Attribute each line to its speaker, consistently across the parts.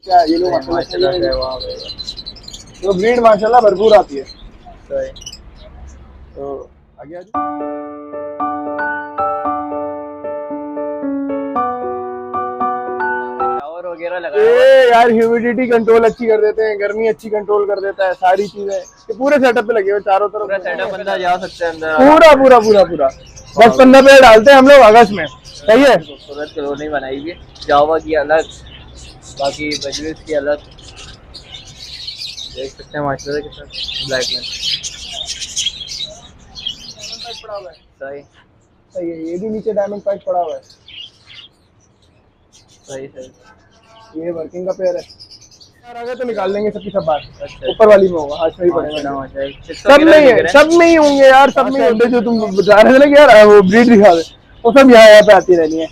Speaker 1: क्या ये लोग माशाल्लाह से वहाँ पे तो ब्रीड माशाल्लाह भरपूर आती है।
Speaker 2: सही।
Speaker 1: तो आगे
Speaker 2: शावर वगैरह लगाया हुआ है।
Speaker 1: ये यार ह्यूमिडिटी कंट्रोल अच्छी कर देते हैं, गर्मी अच्छी कंट्रोल कर देता है, सारी चीजें ये पूरे सेटअप पे लगे हुए चारों तरफ।
Speaker 2: पूरा सेटअप बंदा जा सकता है अंदर
Speaker 1: पूरा पूरा पूरा पूरा 10-15 पेड़ डालते हैं हम लोग अगस्त में। सही है।
Speaker 2: खूबसूरत कॉलोनी बनाई हुई है, जावा की अलग, बाकी बजरिस की अलग। देख सकते हैं माशाल्लाह कितना ब्लैक में
Speaker 1: पड़ा हुआ है।
Speaker 2: सही
Speaker 1: सही है, ये भी नीचे डायमंड पाइप पड़ा हुआ है।
Speaker 2: सही सही।
Speaker 1: ये वर्किंग का पेड़ है यार, आगे तो निकाल लेंगे सबकी सब बात।
Speaker 2: अच्छा
Speaker 1: ऊपर वाली में होगा, हाँ सही पड़ेगा। सब
Speaker 2: सब
Speaker 1: नहीं है, सब में ही होंगे यार, सब में ही होंगे। जो तुम बता रहे थे ना कि यार वो ब्रीड दिखा दे, वो सब यहाँ पे आती रहनी है।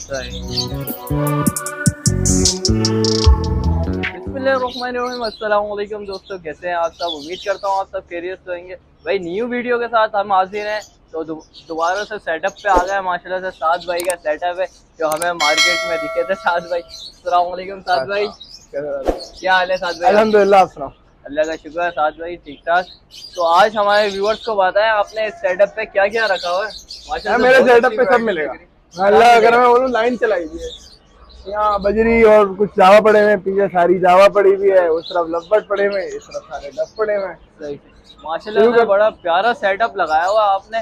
Speaker 2: बिस्मिल्लाहिर्रहमानिर्रहीम, अस्सलाम वालेकुम दोस्तों, कैसे हैं आप सब? उम्मीद करता हूँ आप सब खैरियत से होंगे। भाई न्यू वीडियो के साथ हम हाजिर हैं। तो दोबारा से सेटअप पे आ गए माशाल्लाह से। साद भाई का सेटअप है जो हमें मार्केट में दिखे थे। साद भाई अस्सलाम वालेकुम। साद भाई क्या हाल है? साद भाई
Speaker 1: अल्हम्दुलिल्लाह,
Speaker 2: अल्लाह का शुक्र है। साद भाई ठीक ठाक। तो आज हमारे व्यूअर्स को बताएं आपने इस सेटअप पे क्या क्या रखा हुआ है? माशाल्लाह
Speaker 1: मेरे सेटअप पे सब मिलेगा। अल्लाह अगर मैं बोलूँ लाइन चलाई हुई है यहाँ, बजरी और कुछ जावा पड़े हुए, पीछे सारी जावा पड़ी हुई है, उस तरफ लब्बट पड़े हुए, इस तरफ सारे डब पड़े हुए।
Speaker 2: माशाल्लाह से बड़ा प्यारा सेटअप लगाया हुआ आपने।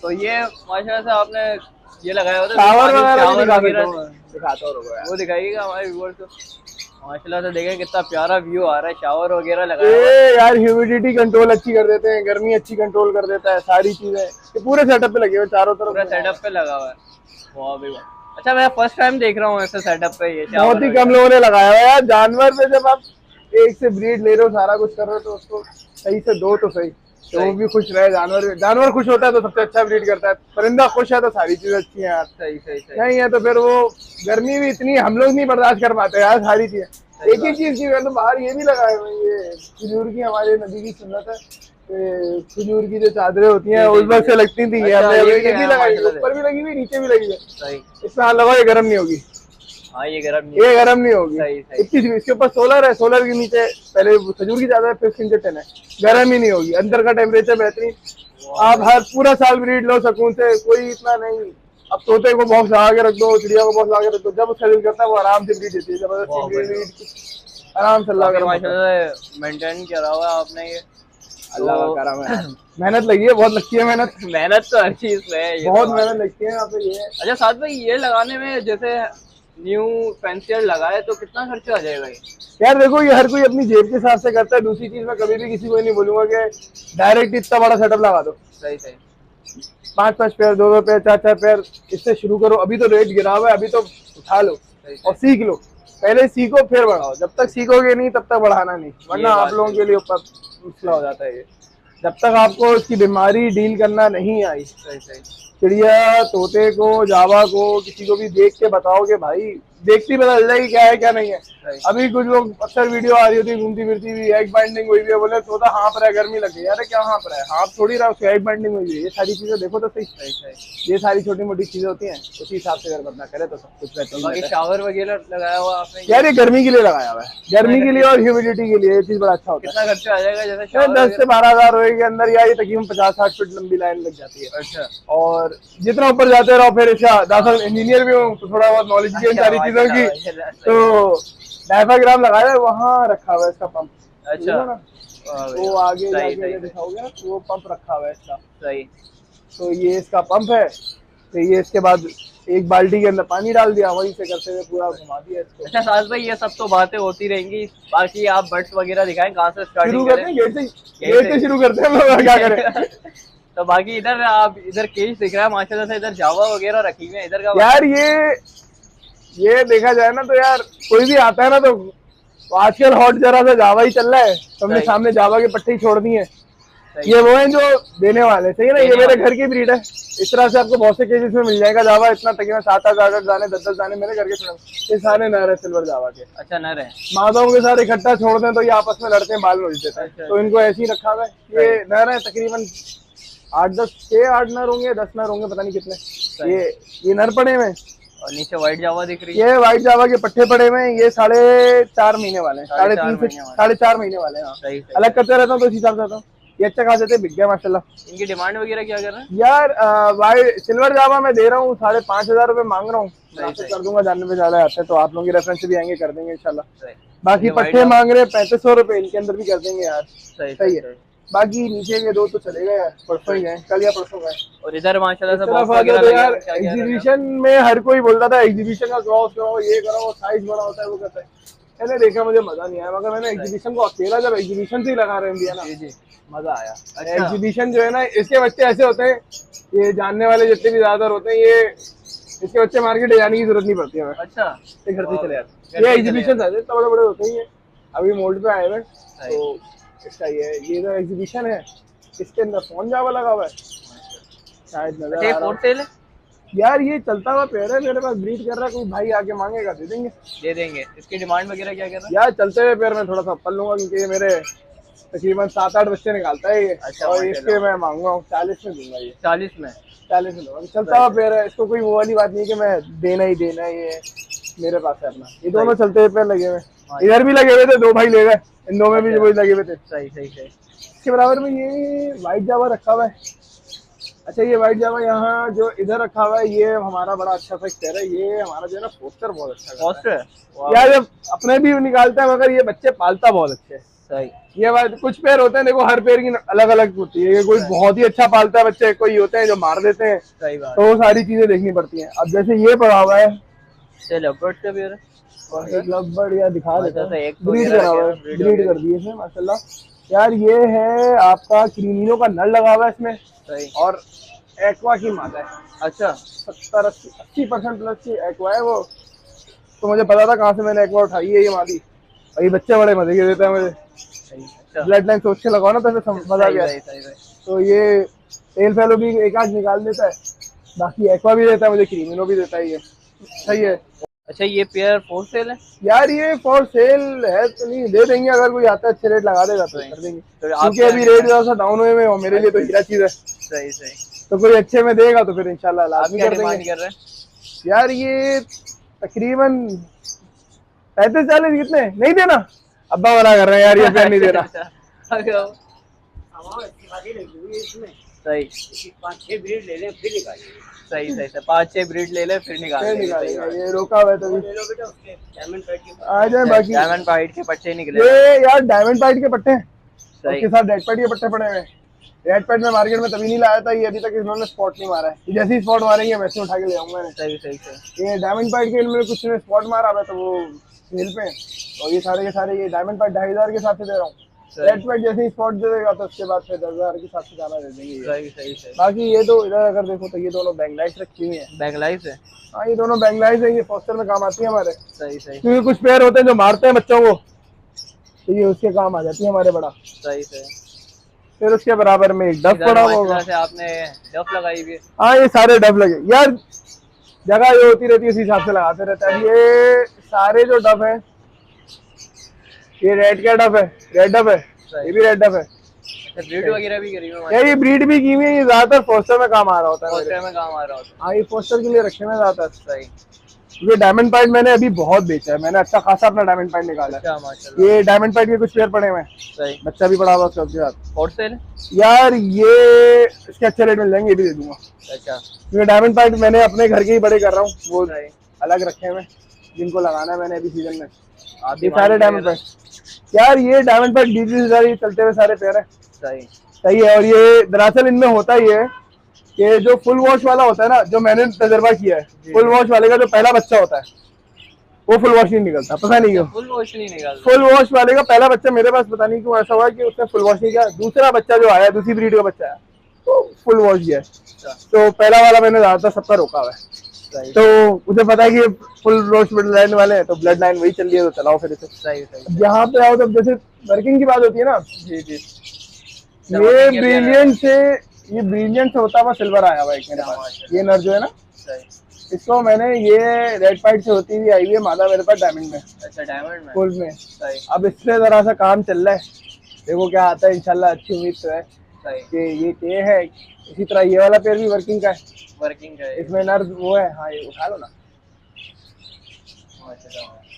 Speaker 2: तो ये माशाल्लाह से आपने ये लगाया हुआ था
Speaker 1: शावर
Speaker 2: वगैरह
Speaker 1: दिखाता हूँ
Speaker 2: वो दिखाइएगा हमारे व्यूअर्स को। माशाल्लाह से देखें कितना प्यारा व्यू आ रहा है। शावर वगैरह लगाया हुआ है।
Speaker 1: ये यार ह्यूमिडिटी कंट्रोल अच्छी कर देते हैं, गर्मी अच्छी कंट्रोल कर देता है, सारी चीजें ये पूरे सेटअप पे लगे हुए चारों तरफ।
Speaker 2: पूरा सेटअप पे लगा हुआ है। वाह भाई वाह। अच्छा, मैं फर्स्ट टाइम देख रहा हूँ ऐसे सेटअप पे ये शावर।
Speaker 1: बहुत ही कम लोगों ने लगाया हुआ है यार। जानवर पे जब आप एक से ब्रीड ले रहे हो, सारा कुछ कर रहे हो, तो उसको सही से दो तो सही, तो वो भी खुश रहे। जानवर खुश होता है तो सबसे अच्छा ब्रीड करता है। परिंदा खुश है तो सारी चीजें अच्छी हैं यार।
Speaker 2: सही सही सही।
Speaker 1: नहीं है तो फिर वो गर्मी भी इतनी हम लोग नहीं बर्दाश्त कर पाते यार, सारी चीजें। एक ही चीज की तो बाहर ये भी लगाए हुए हैं, ये खजूर की हमारे नदी की सुन्नत है। खजूर की जो चादरें होती हैं उस वक्त से लगती थी। हमने ये भी लगाई, ऊपर भी लगी हुई, नीचे भी लगी है। इसमें हाथ लगा, ये गर्म नहीं होगी।
Speaker 2: हाँ ये गर्म
Speaker 1: नहीं होगी। इसके ऊपर सोलर है, सोलर के नीचे पहले खजूर की चादर है, फिर इसके नीचे टेन है। गर्म ही नहीं होगी। अंदर का टेम्परेचर बेहतरीन, आप हर पूरा साल ब्रीड लो सुकून से, कोई इतना नहीं। अब तोते को बॉक्स लगा के रख दो, चिड़िया को बॉक्स लगा के रख दो, जब उसका दिल करता है वो आराम से ब्रीड देती है। जबरदस्ती ब्रीड आराम से अल्लाह का
Speaker 2: मेंटेन करा हुआ आपने ये।
Speaker 1: अल्लाह का करम है। मेहनत लगी है, बहुत लगती है मेहनत।
Speaker 2: मेहनत तो हर चीज में है,
Speaker 1: बहुत मेहनत लगती है यहाँ पे। ये
Speaker 2: अच्छा साथ भाई, ये लगाने में जैसे न्यू फैंसियर लगाए तो कितना खर्चा आ जाएगा ये?
Speaker 1: यार देखो, ये हर कोई अपनी जेब के हिसाब से करता है। दूसरी चीज मैं कभी भी किसी को नहीं बोलूंगा कि डायरेक्ट इतना बड़ा सेटअप लगा दो।
Speaker 2: सही सही।
Speaker 1: 5-5 पेयर, 2-2 पेयर, 4-4 पेयर, इससे शुरू करो। अभी तो रेट गिरा हुआ है, अभी तो उठा लो और सीख लो। पहले सीखो फिर बढ़ाओ। जब तक सीखोगे नहीं तब तक बढ़ाना नहीं, वरना आप लोगों के लिए ऊपर मसला हो जाता है ये। जब तक आपको उसकी बीमारी डील करना नहीं आई, चिड़िया तोते को जावा को किसी को भी देख के बताओगे भाई, देखती पता चल जाएगी क्या है क्या नहीं है। अभी कुछ लोग अक्सर वीडियो आ रही होती है घूमती फिरती हुई, एग बाइंडिंग हुई है, बोले तोता हाँफ रहा है, गर्मी लग गई। अरे क्या हाँफ रहा है? हाँफ थोड़ी रहा, उसकी एग बाइंडिंग हुई है। ये सारी चीजें देखो तो सही। ये सारी छोटी मोटी चीजें होती हैं, उसी हिसाब से अगर बंदा करे तो सब कुछ रहता है।
Speaker 2: शावर वगैरह लगाया हुआ आपने?
Speaker 1: यार ये गर्मी के लिए लगाया हुआ है, गर्मी के लिए और ह्यूमिडिटी के लिए। ये चीज बड़ा अच्छा होता है।
Speaker 2: कितना खर्चा आ जाएगा? जैसे
Speaker 1: 10 से 12 हजार रुपए के अंदर, या ये तकरीबन 50-60 फीट लंबी लाइन लग जाती है।
Speaker 2: अच्छा।
Speaker 1: और जितना ऊपर जाते रहो, फिर दरअसल इंजीनियर भी हूँ तो थोड़ा बहुत नॉलेज भी है सारी चीजों की। तो डायफ्राग्राम लगाया है, वहाँ रखा हुआ है इसका पंप।
Speaker 2: अच्छा।
Speaker 1: वो आगे जाके दिखाओगे ना, वो पंप रखा हुआ है इसका।
Speaker 2: सही।
Speaker 1: तो ये इसका पंप है। तो ये इसके बाद एक बाल्टी के अंदर पानी डाल दिया, वहीं से करते हुए पूरा घुमा दिया इसको।
Speaker 2: अच्छा साज भाई, ये सब तो बातें होती रहेंगी, बाकी आप बर्ड्स वगैरह दिखाएं कहाँ से स्टार्टिंग
Speaker 1: करते हैं? गेट से शुरू करते हैं हम लोग, क्या करें।
Speaker 2: तो बाकी इधर आप इधर केज दिख रहा है माशाल्लाह से, इधर जावा वगैरह रखी हुई है। इधर का
Speaker 1: यार ये देखा जाए ना तो यार, कोई भी आता है ना तो आजकल हॉट जरा सा जावा ही चल रहा है। तुमने सामने जावा के पट्टे ही छोड़ दिए। ये वो हैं जो देने वाले, सही है ना। ये मेरे घर की ब्रीड है। इस तरह से आपको बहुत से केजेस में मिल जाएगा जावा। इतना तकरीबन 7-8 दाने, 10-10 दाने मेरे घर के छोड़। ये सारे नर है सिल्वर जावा के।
Speaker 2: अच्छा नर है।
Speaker 1: मादाओं के साथ इकट्ठा छोड़ दें तो ये आपस में लड़ते हैं, बाल नोच देते हैं। तो इनको ऐसे ही रखा हुआ है। ये नर है, तकरीबन 8-10 नर होंगे, 10 नर होंगे, पता नहीं कितने। ये नर पड़े हुए।
Speaker 2: और नीचे व्हाइट जावा दिख रही है।
Speaker 1: ये व्हाइट जावा के पट्टे पड़े हुए हैं, ये 4.5 महीने वाले हैं, 3.5 से 4.5 महीने वाले हैं।
Speaker 2: सही सही।
Speaker 1: अलग करते रहता हूँ तो इस हिसाब से आता हूँ। ये अच्छा खासे थे, बिक गया माशाल्लाह।
Speaker 2: इनकी डिमांड वगैरह क्या कर रहे हैं?
Speaker 1: यार वाइट सिल्वर जावा मैं दे रहा हूँ 5,500 रुपए मांग रहा हूँ, कर दूंगा, जानने पे ज्यादा आते हैं तो आप लोगों की रेफरेंस से भी आएंगे, कर देंगे इंशाल्लाह। बाकी पट्टे मांग रहे हैं 3500 रुपए, इनके अंदर भी कर देंगे यार। सही है। बाकी नीचे के 2 तो चलेगा यार, परसों ही गए, कल या परसों गए।
Speaker 2: और इधर माशाल्लाह से
Speaker 1: बॉक्स वगैरह तो यार एग्जीबिशन में हर कोई बोलता था एग्जीबिशन का क्रॉस करो, ये करो, साइज बड़ा होता है, वो करता है। मैंने देखा, मुझे मजा नहीं आया, मगर मैंने एग्जीबिशन को अकेला जब एग्जीबिशन से ही लगा रहे दिया ना, मजा आया। एग्जीबिशन जो है ना, इसके बच्चे ऐसे होते हैं, ये जानने वाले जितने भी ज्यादातर होते हैं, ये इसके बच्चे मार्केट ले जाने की जरूरत नहीं पड़ती है। अच्छा, घर से चले जाते। ये एग्जीबिशन है, इतना बड़े बड़े होते ही है। अभी मोल्ड पे आए हुए तो इसका ये जो एग्जीबिशन है, इसके अंदर फोन जावा लगा हुआ है शायद, नजर आ रहा है यार। ये चलता हुआ पेड़ है, मेरे पास ब्रीड कर रहा है, कोई भाई आके मांगेगा दे देंगे। इसकी डिमांड वगैरह क्या कर रहा है? यार चलते हुए पेड़ में थोड़ा सा पल लूंगा, क्योंकि ये मेरे तकरीबन 7-8 बच्चे निकालता है ये। अच्छा, और इसके मैं मांगूंगा 40 में दूंगा ये। 40 में दूंगा। चलता हुआ पेड़ है, इसको कोई वो वाली बात नहीं कि मैं देना ही देना, ये मेरे पास है अपना। ये दोनों चलते हुए पेड़ लगे हुए, इधर भी लगे हुए थे, 2 भाई ले गए, इन 2 में भी वही लगे हुए थे। सही सही सही। इसके बराबर में ये व्हाइट जावा रखा हुआ है। अच्छा, ये व्हाइट जावा यहाँ जो इधर रखा हुआ है, ये हमारा बड़ा अच्छा सा पेड़ है। ये हमारा जो है ना पोस्टर बहुत अच्छा है। पोस्टर यार जब अपने भी निकालता है, मगर ये बच्चे पालता बहुत अच्छे है। सही। ये बात, कुछ पेड़ होते हैं देखो, हर पेड़ की अलग अलग होती है। ये कोई बहुत ही अच्छा पालता है बच्चे, कोई होते हैं जो मार देते हैं। सही बात। तो वो सारी चीजें देखनी पड़ती हैं। अब जैसे ये पड़ा हुआ है, लवबर्ड का पेड़ है, एक लवबर्ड या दिखा देता है, ब्रीड करा हुआ है, ब्रीड कर दिए इसमें माशाल्लाह। यार ये है आपका क्रीमिनो का नर लगा हुआ है इसमें। सही। और एक्वा की मादा है। अच्छा, 70-80% प्लस की एक्वा है वो। तो मुझे पता था कहाँ से मैंने एक्वा उठाई है ये मादी, और ये बच्चे बड़े मजे के देते हैं मुझे। ब्लड लाइन सोच के लगाओ ना, तो मजा गया। तो ये टेल फेलो भी एक आध निकाल देता है, बाकी एक्वा भी देता है मुझे, क्रीमिनो भी देता है ये। सही है। अच्छा, ये पेयर फॉर सेल है? यार ये फॉर सेल है तो नहीं, दे देंगे, अगर कोई आता है अच्छे रेट लगा देगा तो कर देंगे, क्योंकि अभी रेट थोड़ा सा डाउन हुए में, और मेरे लिए तो हीरा चीज है। सही सही। तो कोई अच्छे में देगा तो फिर इंशाल्लाह लाजमी कर देंगे। यार ये तकरीबन 35-40 कितने नहीं देना, अब्बा मना कर रहे हैं यार, ये पेयर नहीं देना। सही। 5-6 ब्रीड ले लें फिर निकालेंगे। सही सही से 5-6 ब्रीड ले ले फिर निकालेंगे। ये रोका हुआ है तो आ जाए। बाकी डायमंड पाइट के पट्टे निकले। ये यार डायमंड पाइट के पट्टे हैं, उसके साथ रेड पाइट के पट्टे पड़े हुए हैं। रेड पाइट में मार्केट में तभी नहीं लाया था, ये अभी तक इन्होंने स्पॉट नहीं मारा है। जैसे ही स्पॉट मारेंगे वैसे उठा के ले आऊंगा। सही सही सही। ये डायमंड पाइट के इनमें कुछ ने स्पॉट मारा है तो वो सेल पे, और ये सारे के सारे ये डायमंड पाइट 2,500 के साथ से दे रहा हूँ। रेड पाइट जैसे ही स्पॉट दे देगा तो उसके बाद फिर 10,000 के साथ से ज्यादा दे देंगे। सही सही सही। बाकी ये तो इधर अगर देखो तो ये दोनों बैंगलाइज रखी हुई है। बैंगलाइज है? हाँ, ये दोनों बैंगलाइज है, ये फॉस्टर में काम आती है हमारे। सही सही। क्योंकि कुछ पेयर होते हैं जो मारते हैं बच्चों को, तो ये उसके काम आ जाती है हमारे बड़ा। सही सही। फिर उसके बराबर में एक डफ पड़ा होगा। आपने डफ लगाई हुई है? हाँ, ये सारे डफ लगे यार, जगह ये होती रहती है उसी हिसाब से लगाते रहता है। ये सारे जो डफ है, ये रेड क्या डफ है, रेड डफ है, ये भी रेड डफ है। ब्रीड वगैरह भी करी हुई है? ये ब्रीड भी की हुई है, ये ज्यादातर फोस्टर में काम आ रहा होता है। फोस्टर में काम आ रहा होता है। हाँ, ये फोस्टर के लिए रखे हुए ज्यादातर। सही। ये डायमंड पाइट मैंने अभी बहुत बेचा है, मैंने अच्छा खासा अपना डायमंड पाइट निकाला है। ये डायमंड पाइट के कुछ पेयर पड़े हुए हैं, बच्चा भी पड़ा हुआ उसके साथ। और सेल यार ये इसके अच्छे रेट मिल जाएंगे, ये भी दे दूंगा। अच्छा, क्योंकि डायमंड पाइट मैंने अपने घर के ही बड़े कर रहा हूँ, वो अलग रखे हुए जिनको लगाना है मैंने अभी सीजन में। ये सारे डायमंड पाइट यार, ये डायमंड पाइट 20,000 चलते हुए सारे पेयर है। सही सही है। और ये दरअसल इनमें होता ही है कि जो फुल वॉश वाला होता है ना, जो मैंने तजर्बा किया है, फुल वॉश वाले का जो पहला बच्चा होता है वो फुल वॉश नहीं निकलता, पता नहीं क्यों। फुल वॉश नहीं निकलता? फुल वॉश वाले का पहला बच्चा मेरे पास पता नहीं क्यों ऐसा हुआ कि उसने फुल वॉश नहीं किया। दूसरा बच्चा जो आया, दूसरी ब्रीड का बच्चा आया, तो फुल वॉश किया। तो पहला वाला मैंने ज्यादातर सबका रोका हुआ है। तो मुझे पता है कि फुल वॉश ब्लड लाइन वाले हैं, तो ब्लड लाइन वही चल रही है, तो चलाओ फिर इसे। सही सही। यहाँ पे आओ, जब जैसे वर्किंग की बात होती है ना, जी जी, ये ब्रिलियंट से होता हुआ सिल्वर आया हुआ है मेरे पास। ये नर जो है ना, इसको मैंने, ये रेड पाइट से होती हुई आई हुई है मादा मेरे पास डायमंड में। अच्छा, डायमंड में फुल में। अब इससे जरा सा काम चल रहा है, देखो क्या आता है इंशाल्लाह। अच्छी उम्मीद तो है कि ये है। इसी तरह ये वाला पेयर भी वर्किंग का है। वर्किंग का है इसमें नर वो है। हाँ, ये उठा लो ना,
Speaker 2: माशाल्लाह।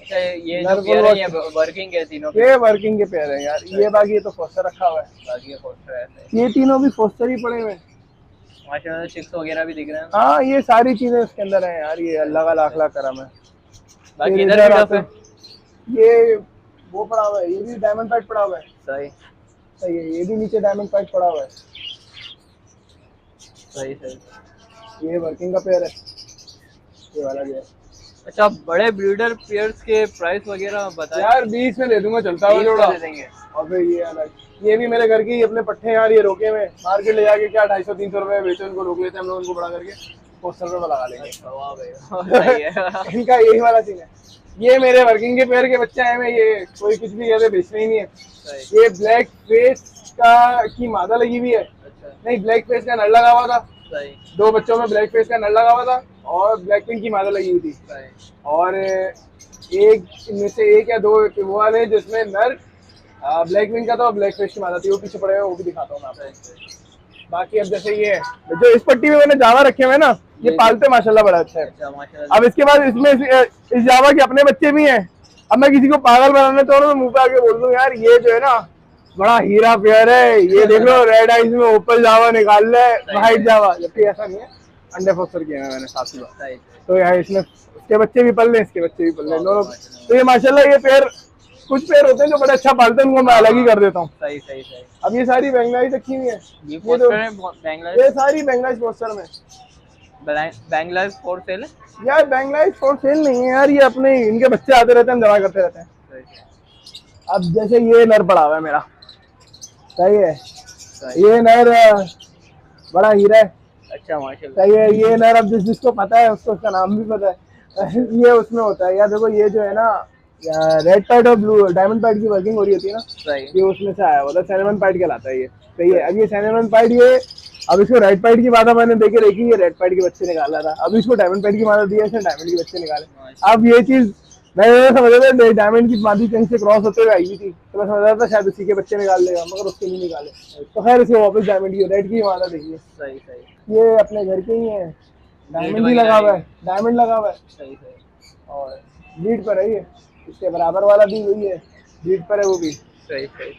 Speaker 2: अच्छा ये जो
Speaker 1: नर
Speaker 2: पेयर है
Speaker 1: बुल
Speaker 2: ये वर्किंग है तीनों के?
Speaker 1: ये वर्किंग के पेयर है यार, ये बाकी ये तो फोस्टर रखा हुआ है,
Speaker 2: बाकी ये फोस्टर है।
Speaker 1: ये तीनों भी फोस्टर ही पड़े हुए हैं।
Speaker 2: माशाल्लाह चिक्स वगैरह भी दिख रहे हैं।
Speaker 1: हाँ ये सारी चीजें इसके अंदर है यार, ये अल्लाह का लाख लाख करम है।
Speaker 2: बाकी
Speaker 1: फिर
Speaker 2: इधर भी डफ
Speaker 1: आते
Speaker 2: है।
Speaker 1: हैं, ये वो पड़ा हुआ है, ये भी डायमंड पैड पड़ा हुआ है।
Speaker 2: सही
Speaker 1: सही है, ये भी नीचे डायमंड पैड पड़ा हुआ है।
Speaker 2: सही सही।
Speaker 1: ये वर्किंग का पेयर है, ये वाला भी है।
Speaker 2: अच्छा बड़े ब्रीडर पेयर्स के प्राइस वगैरह बताएं।
Speaker 1: यार 20 में दे दूंगा, चलता हुआ
Speaker 2: 20 में
Speaker 1: जोड़ा।
Speaker 2: दे देंगे।
Speaker 1: और फिर ये अलग, ये भी मेरे घर के ही अपने पट्टे यार, ये रोके हुए मार्केट ले जाके क्या 250-300 रुपए बेचो, इनको रोक लेते हैं हम लोग, इनको बड़ा करके पोस्टर पे लगा लेंगे।
Speaker 2: अच्छा, वाह भाई सही है।
Speaker 1: इनका यही वाला सीन है। ये मेरे वर्किंग के पेयर के बच्चे हैं, मैं ये कोई कुछ भी कहते बेचना ही नहीं है।
Speaker 2: सही।
Speaker 1: ये ब्लैक फेस का की मादा लगी हुई है,
Speaker 2: अच्छा
Speaker 1: नहीं ब्लैक फेस का नर लगा हुआ था,
Speaker 2: सही
Speaker 1: दो बच्चों में ब्लैक फेस का नर लगा हुआ था और ब्लैक पिंक की मादा लगी हुई थी।
Speaker 2: सही।
Speaker 1: और एक इनमें से एक या दो वो वाले हैं जिसमें नर ब्लैक विंग का था और ब्लैक फेस की मादा थी, वो पीछे पड़े हुए हैं, वो भी दिखाता हूँ मैं आपको। बाकी अब जैसे ये है जो इस पट्टी में मैंने जावा रखे हुए हैं ना, ये पालते माशाल्लाह बड़ा अच्छा है।
Speaker 2: अच्छा माशाल्लाह।
Speaker 1: अब इसके बाद इसमें इस जावा के अपने बच्चे भी हैं। अब मैं किसी को पागल बनाने तो मैं मुंह पे आके बोल दूं यार ये जो है ना बड़ा हीरा पेयर है, ये देख लो रेड आइज में ओपल जावा निकाल रहा है, व्हाइट जावा, जबकि ऐसा नहीं है, अंडे फोस्टर किए हैं मैंने साथ में।
Speaker 2: सही
Speaker 1: तो यार इसमें इसके बच्चे भी पल रहे हैं, इसके बच्चे भी पल रहे हैं दोनों। तो ये माशाल्लाह ये पेयर, कुछ पेयर होते हैं जो बड़े अच्छा पालते हैं, उनको मैं अलग ही कर देता हूँ।
Speaker 2: सही सही सही।
Speaker 1: अब ये सारी बैंगलाइज रखी हुई है,
Speaker 2: ये
Speaker 1: तो
Speaker 2: पोस्टर है बैंगलाइज।
Speaker 1: ये सारी बैंगलाइज पोस्टर में।
Speaker 2: बैंगलाइज फॉर सेल है।
Speaker 1: यार बैंगलाइज फॉर सेल नहीं है यार, ये अपने इनके बच्चे आते रहते हैं, हम जमा करते रहते हैं। अब जैसे ये नर पड़ा हुआ है मेरा, सही है, ये नर बड़ा हीरा है।
Speaker 2: अच्छा माशाल्लाह।
Speaker 1: सही है, ये नर अब जिसको पता है उसको उसका नाम भी पता है। ये उसमें होता है यार, देखो ये जो है ना रेड पैड और ब्लू डायमंड पैड की वर्किंग हो रही होती है ना,
Speaker 2: सही।
Speaker 1: ये उसमें से आया हुआ था, सैनमन पैड कहलाता है ये। सही है, अब ये सैनमन पैड ये, अब इसको रेड पैड की मादा मैंने देखे देखी, ये रेड पैड के बच्चे निकाला था, अब इसको डायमंड पैड की मादा दिया, इसने डायमंड के बच्चे निकाले। अब ये चीज मैं समझ रहा था डायमंड की मादी कहीं से क्रॉस होते हुए आई हुई थी, तो मैं समझ रहा था शायद उसी के बच्चे निकाल लेगा, मगर उसके नहीं निकाले। तो खैर इसको वापस डायमंड की रेड की मादा देखिए,
Speaker 2: सही सही।
Speaker 1: ये अपने घर के ही है, डायमंड भी लगा हुआ है, डायमंड लगा हुआ है
Speaker 2: सही सही।
Speaker 1: और लीड पर है ये, इसके बराबर वाला भी वही है, लीड पर है वो भी।
Speaker 2: सही सही।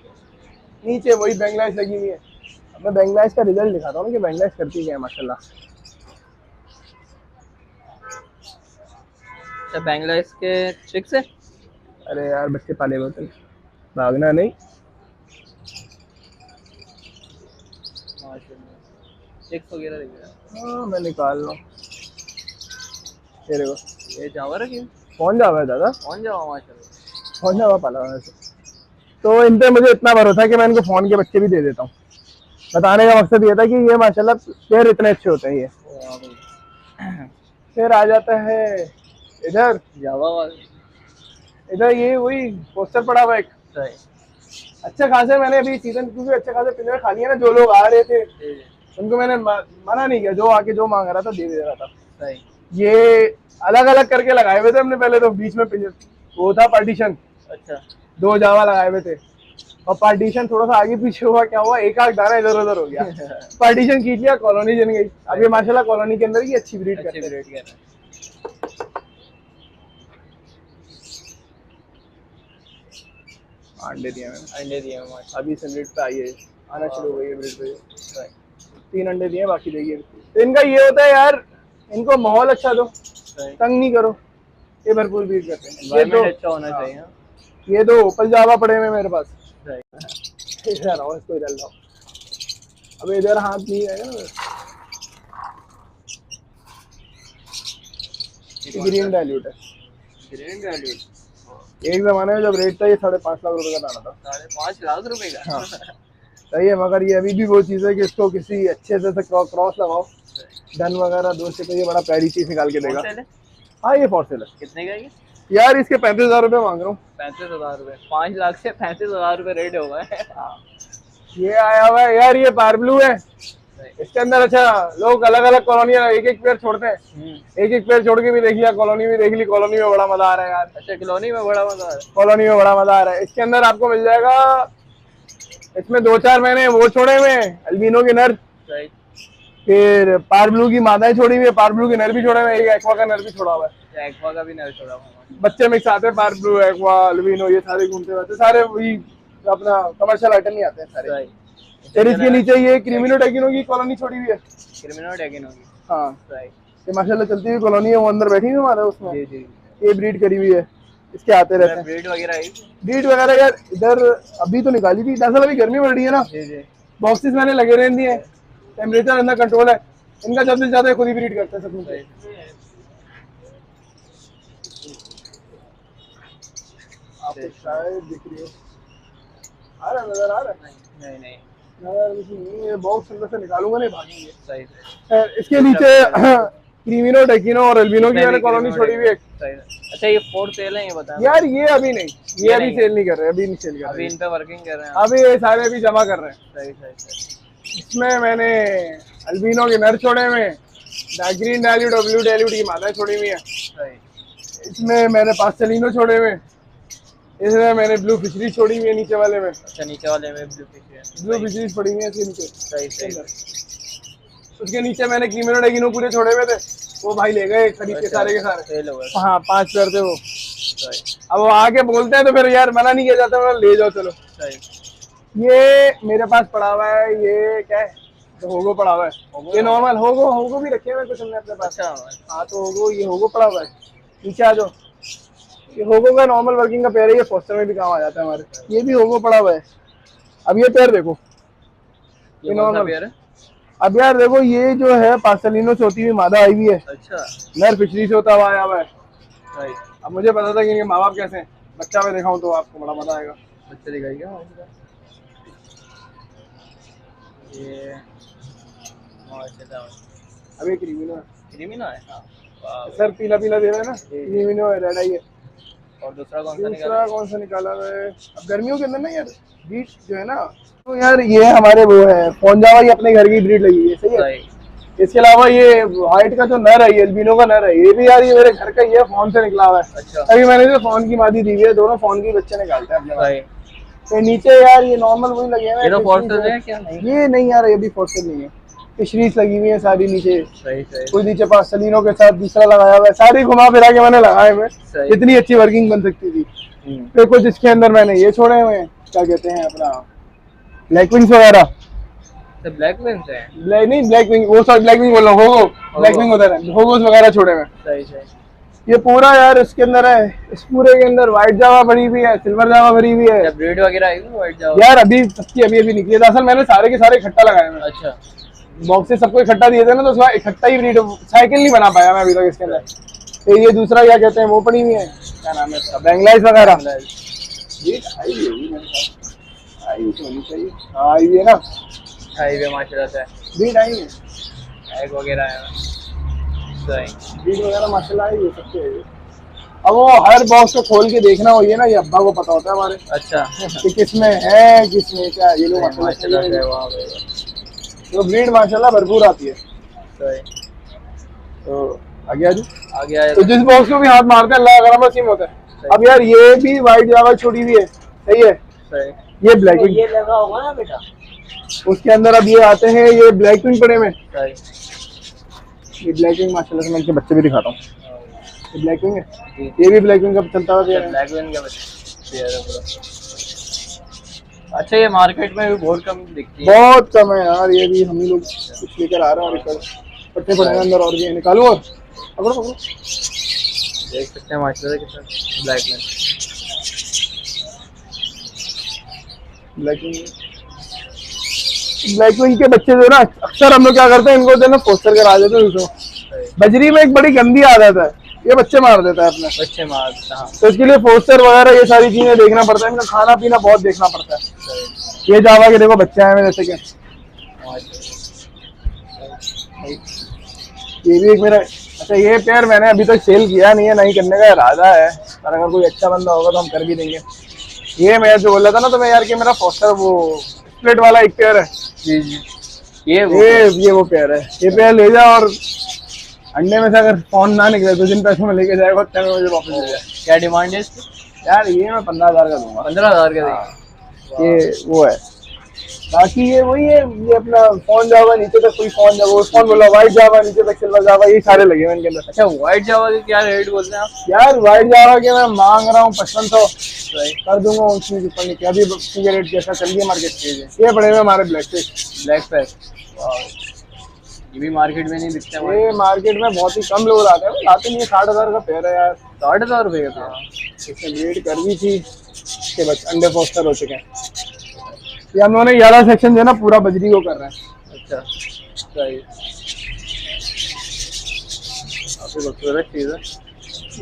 Speaker 1: नीचे वही बैंगलाइज लगी हुई है। अब मैं बैंगलाइज का रिजल्ट दिखाता हूँ कि बैंगलाइज करती क्या है माशाल्लाह।
Speaker 2: अच्छा बैंगलाइज के चिक्स है।
Speaker 1: अरे यार बच्चे पाले हुए थे, भागना नहीं।
Speaker 2: माशाल्लाह चिक्स वगैरह दिख रहा है।
Speaker 1: हाँ मैं निकाल लूँ, ये देखो।
Speaker 2: ये जावा रखी है?
Speaker 1: कौन जावा है दादा?
Speaker 2: कौन जावा माशाल्लाह।
Speaker 1: कौन जावा पाला हुआ है वैसे? तो इन पे मुझे इतना भरोसा है कि मैं इनको फोन के बच्चे भी दे देता हूँ। बताने का मकसद ये था कि ये माशाल्लाह पेयर इतने अच्छे होते हैं। ये फिर आ जाता है इधर
Speaker 2: जावा वाला।
Speaker 1: इधर ये वही पोस्टर पड़ा हुआ एक,
Speaker 2: सही।
Speaker 1: अच्छे खासे मैंने अभी सीजन क्योंकि अच्छे खासे पिंजरे खाली है ना, जो लोग आ रहे थे उनको मैंने मना नहीं किया, जो आके जो मांग रहा था दे दे रहा था।
Speaker 2: सही।
Speaker 1: ये अलग अलग करके लगाए हुए थे हमने पहले, तो बीच में पिंजर वो था पार्टीशन,
Speaker 2: अच्छा
Speaker 1: दो जावा लगाए हुए थे और पार्टीशन थोड़ा सा आगे पीछे हुआ, क्या हुआ एक आध दाना इधर उधर हो गया। पार्टीशन खींच लिया, कॉलोनी जन गई। अब ये माशाल्लाह कॉलोनी के अंदर की अच्छी ब्रीड करते हैं।
Speaker 2: ब्रीड कर रहा है।
Speaker 1: अंडे दिए मैंने,
Speaker 2: अंडे दिए हैं माशाल्लाह।
Speaker 1: अभी से ब्रीड पे आई है, आना शुरू हो गई है ब्रीड पे। 3 अंडे दिए बाकी देगी। तो इनका ये होता है यार, इनको माहौल अच्छा दो, तंग नहीं करो, ये भरपूर ब्रीड करते हैं। ये दो
Speaker 2: अच्छा होना चाहिए।
Speaker 1: ये दो ओपल जावा पड़े हुए मेरे पास।
Speaker 2: सही।
Speaker 1: इधर आओ, इसको इधर लाओ। अब इधर हाथ नहीं आएगा ना। ग्रीन डाइल्यूट है।
Speaker 2: Green value.
Speaker 1: एक जमाने में जब रेट था ये 5.5 लाख रुपए का दाना था।
Speaker 2: 5.5 लाख रुपए का।
Speaker 1: हाँ सही है, मगर ये अभी भी वो चीज़ है कि इसको किसी अच्छे से क्रॉस लगाओ, डन वगैरह दो से, तो ये बड़ा प्यारी चीज निकाल के देगा। हाँ ये फॉर सेल है।
Speaker 2: कितने का ये?
Speaker 1: यार इसके 35,000 रुपए मांग रहा हूँ।
Speaker 2: 35,000 रुपए? 5 लाख से 35,000 रुपए रेट होगा।
Speaker 1: ये आया हुआ है यार, ये पार ब्लू है। इसके अंदर अच्छा लोग अलग अलग कॉलोनियां एक एक पेड़ छोड़ते हैं, एक एक पेड़ छोड़ के भी देख लिया, कॉलोनी भी देख ली, कॉलोनी में बड़ा मजा आ रहा है यार।
Speaker 2: अच्छा कॉलोनी में बड़ा मजा आ रहा है।
Speaker 1: कॉलोनी में बड़ा मजा आ रहा है। इसके अंदर आपको मिल जाएगा, इसमें 2-4 महीने वो छोड़े हुए अल्बिनो के नर, फिर पार ब्लू की मादाएं छोड़ी हुई है, पार ब्लू के नर भी छोड़े हुए, एक एक्वा का नर भी छोड़ा हुआ है।
Speaker 2: एक्वा का भी नर छोड़ा हुआ
Speaker 1: बच्चे मिक्स आते हैं, पार्क ब्लू, एक्वा, अल्बिनो, ये सारे घूमते रहते हैं, सारे वही अपना कमर्शियल आइटम ही आते हैं सारे।
Speaker 2: सही।
Speaker 1: फिर इसके नीचे ये क्रिमिनो टैगिनो की कॉलोनी छोड़ी हुई है।
Speaker 2: क्रिमिनो टैगिनो की।
Speaker 1: हाँ,
Speaker 2: सही।
Speaker 1: ये माशाल्लाह चलती हुई कॉलोनी है, वो अंदर बैठी हुई हमारे उसमें।
Speaker 2: जी जी।
Speaker 1: ये ब्रीड करी हुई है, इसके आते रहते हैं।
Speaker 2: ब्रीड वगैरह है?
Speaker 1: ब्रीड वगैरह यार इधर अभी तो निकाली थी, दरअसल अभी गर्मी बढ़ रही है ना,
Speaker 2: जी जी।
Speaker 1: बॉक्सेस मैंने लगे रहती हैं, टेम्परेचर अंदर कंट्रोल है, इनका जल्द से ज्यादा खुद ही ब्रीड करते हैं सब कुछ। आपको शायद दिख रही है, आ रहा है, नजर आ रहा है?
Speaker 2: नहीं नहीं।
Speaker 1: नजर ये बॉक्स अंदर से निकालूंगा नहीं भागेंगे।
Speaker 2: सही सही।
Speaker 1: इसके नीचे क्रीमिनो, टेकिनो और अल्बिनो की मैंने कॉलोनी छोड़ी हुई है।
Speaker 2: अच्छा, ये फोर सेल है ये बता
Speaker 1: यार ये अभी नहीं, ये अभी सेल नहीं कर रहे, अभी नहीं सेल कर
Speaker 2: अभी
Speaker 1: रहे,
Speaker 2: इन पे वर्किंग कर रहे हैं।
Speaker 1: अभी ये सारे अभी जमा कर रहे हैं।
Speaker 2: सही सही सही।
Speaker 1: इसमें मैंने अल्बिनो के नर छोड़े हुए हैं, ग्रीन डैल्यूड और ब्लू डैल्यूड की मादाएं छोड़ी हुई है।
Speaker 2: सही।
Speaker 1: इसमें मैंने पास्टेलिनो छोड़े हुए हैं, इसमें मैंने ब्लू फिशरी छोड़ी हुई है नीचे वाले में।
Speaker 2: अच्छा, नीचे वाले में ब्लू
Speaker 1: फिशरीज पड़ी हुई है इसके नीचे।
Speaker 2: सही सही।
Speaker 1: उसके नीचे मैंने क्रीमिनो डेगिनो पूरे छोड़े हुए थे, वो भाई ले गए खरीद के सारे के सारे।
Speaker 2: सेल हो गए।
Speaker 1: हाँ 5 पेयर थे वो।
Speaker 2: सही।
Speaker 1: अब वो आके बोलते हैं तो फिर यार मना नहीं किया जाता, मतलब ले जाओ चलो।
Speaker 2: सही।
Speaker 1: ये मेरे पास पड़ा हुआ है, ये क्या है, तो होगो पड़ा हुआ है, ये नॉर्मल होगो भी रखे हुए कुछ हमने अपने पास।
Speaker 2: अच्छा।
Speaker 1: हाँ तो होगो, ये होगो पड़ा हुआ है, नीचे आ जाओ। ये होगो का नॉर्मल वर्किंग का पेयर है, ये फोस्टर में भी काम आ जाता है हमारे। ये भी होगो पड़ा हुआ है। अब ये पेयर देखो,
Speaker 2: ये नॉर्मल पेयर है।
Speaker 1: अब यार देखो ये जो है पास्टेलिनो से होती हुई मादा आई हुई है।
Speaker 2: अच्छा।
Speaker 1: नर फिशरी से होता हुआ आया हुआ है।
Speaker 2: सही।
Speaker 1: अब मुझे पता था कि इनके माँ बाप कैसे हैं, बच्चा मैं दिखाऊं तो आपको बड़ा मजा आएगा।
Speaker 2: बच्चे दिखाइएगा। ये
Speaker 1: अब ये क्रीमिनो है,
Speaker 2: क्रीमिनो है। हाँ।
Speaker 1: सर पीला पीला दे रहा है ना, क्रीमिनो है, रेड आई है।
Speaker 2: और दूसरा कौन सा निकाला?
Speaker 1: दूसरा कौन सा निकाला है? अब गर्मियों के अंदर ना यार ब्रीड जो है ना, तो यार ये हमारे वो है फोनजावा, ये अपने घर की ब्रीड लगी हुई है। सही है। इसके अलावा ये व्हाइट का जो नर है, ये एल्बिनो का नर है, ये भी यार ये मेरे घर का ही है, फोन से निकला हुआ है।
Speaker 2: अच्छा।
Speaker 1: अभी मैंने जो फोन की मादी दी हुई है, दोनों फोन की बच्चे निकालते हैं अपने
Speaker 2: सही।
Speaker 1: तो नीचे यार ये नॉर्मल वही लगे हुए हैं।
Speaker 2: ये तो फोर्सेस है क्या? नहीं,
Speaker 1: ये नहीं यार, ये भी फोर्सेस नहीं है, फिशरीज लगी हुई है सारी नीचे।
Speaker 2: सही सही।
Speaker 1: कोई नीचे पास्टेलिनो के साथ दूसरा लगाया हुआ है, सारी घुमा फिरा के मैंने लगाए हुए, जितनी अच्छी वर्किंग बन सकती थी। फिर कुछ इसके अंदर मैंने ये छोड़े हुए हैं, क्या कहते हैं अपना ब्लैक विंग्स वगैरह।
Speaker 2: ब्लैक विंग्स है?
Speaker 1: ब्लैक नहीं, ब्लैक विंग, वो सॉरी ब्लैक विंग बोल रहा हूँ, होगो, ब्लैक विंग होता है, होगोस वगैरह छोड़े हुए।
Speaker 2: सही सही।
Speaker 1: ये पूरा यार इसके अंदर है, इस पूरे के अंदर व्हाइट जावा भरी हुई है, सिल्वर जावा भरी हुई है।
Speaker 2: ब्रीड वगैरह आई व्हाइट जावा
Speaker 1: यार अभी सबकी अभी निकली है, दरअसल मैंने सारे के सारे इकट्ठा लगाए हैं।
Speaker 2: अच्छा।
Speaker 1: बॉक्सेस सबको इकट्ठा दिए थे ना, तो उसका इकट्ठा ही ब्रीड साइकिल नहीं बना पाया मैं अभी तक इसके अंदर। तो ये दूसरा क्या कहते हैं वो पड़ी हुई है, क्या नाम है इसका, बैंगलाइज वगैरह। आई तो नहीं चाहिए, हाँ आई है ना,
Speaker 2: आई है माशाल्लाह से।
Speaker 1: ब्रीड आई है,
Speaker 2: एग वगैरह है। सही।
Speaker 1: ब्रीड वगैरह माशाल्लाह आई है सबके। अब वो हर बॉक्स को खोल के देखना हुई है ना, ये अब्बा को पता होता है हमारे। अच्छा। कि किसमें है किसमें क्या, ये लोग माशाल्लाह से वहाँ पे तो ब्रीड माशाल्लाह भरपूर आती है।
Speaker 2: सही।
Speaker 1: तो आगे
Speaker 2: आ गया
Speaker 1: तो जिस बॉक्स को भी हाथ मारते हैं अल्लाह का नसीब होता है। अब यार ये भी व्हाइट जावा छोड़ी हुई है। सही है।
Speaker 2: सही।
Speaker 1: ये ब्लैक विंग,
Speaker 2: ये लगा होगा ना बेटा,
Speaker 1: उसके अंदर अब ये आते हैं, ये ब्लैक विंग पड़े में।
Speaker 2: सही।
Speaker 1: ये ब्लैक विंग माशाल्लाह से मैं इनके बच्चे भी दिखाता हूँ, ये ब्लैक विंग है, ये भी ब्लैक विंग का चलता हुआ है।
Speaker 2: ब्लैक विंग का बच्चा। अच्छा, ये मार्केट में भी बहुत कम दिखती है।
Speaker 1: बहुत कम है यार, ये भी हम ही लोग कुछ लेकर आ रहे हैं और पट्टे पड़े हैं अंदर, और भी निकालो और पकड़ो पकड़ो।
Speaker 2: देख सकते हैं माशाल्लाह कितना ब्लैक में।
Speaker 1: ब्लैक विंग के बच्चे जो ना, अक्सर हम लोग क्या करते हैं, इनको जो ना पोस्टर करा देते हैं दूसरों। बजरी में एक बड़ी गंदी आदत है, ये बच्चे मार देता है अपने,
Speaker 2: बच्चे मार देता है।
Speaker 1: तो इसके लिए पोस्टर वगैरह ये सारी चीजें देखना पड़ता है, इनका खाना पीना बहुत देखना पड़ता है। ये जावा के देखो बच्चे आए हैं जैसे कि, ये भी एक मेरा, अच्छा ये पेयर मैंने अभी तक सेल किया नहीं है, नहीं करने का इरादा है, पर अगर कोई अच्छा बंदा होगा तो हम कर भी देंगे। ये मैं जो बोल रहा था ना तो मैं यार कि मेरा फोस्टर वो स्प्लिट वाला एक पेयर है।
Speaker 2: जी जी। ये
Speaker 1: वो पेयर है, ये पेयर ले जाओ और अंडे में से अगर फोन ना निकले तो जिन पैसों में लेके जाएगा उतने में मुझे वापस दे जाए।
Speaker 2: क्या डिमांड है इसकी?
Speaker 1: यार ये मैं 15,000 का दूंगा।
Speaker 2: 15,000 का देंगे?
Speaker 1: ये वो है बाकी ये वही है, ये अपना फोन जावा नीचे तक कोई फोन जावा, फोन बोला व्हाइट जावा नीचे तक सिल्वर जावा, ये सारे लगे हुए इनके अंदर।
Speaker 2: अच्छा व्हाइट जावा के क्या रेट बोलते हैं आप?
Speaker 1: यार व्हाइट जावा के मैं मांग रहा हूँ 5500, कर दूंगा उसकी ऊपर नीचे। अभी की रेट जैसा चल रही है मार्केट। ये पड़े हुए हमारे ब्लैक पैक।
Speaker 2: ये भी मार्केट में नहीं दिखते हैं।
Speaker 1: ये मार्केट में बहुत ही कम लोग लाते हैं, लाते नहीं है। 60,000 का पेयर है यार।
Speaker 2: 60,000 रुपये का पेयर?
Speaker 1: इसने ब्रीड कर दी थी, इसके बस अंडे फोस्टर हो चुके हैं। ये हम लोगों ने 11 सेक्शन जो है ना पूरा बजरी को कर रहे हैं।
Speaker 2: अच्छा सही, काफी खूबसूरत चीज है